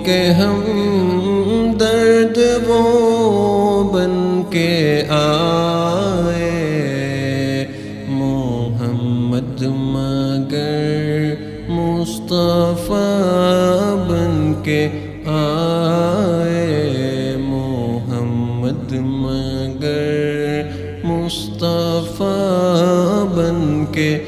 کہ ہم درد وہ بن کے آئے محمد مگر مصطفیٰ بن کے آئے محمد مگر مصطفیٰ بن کے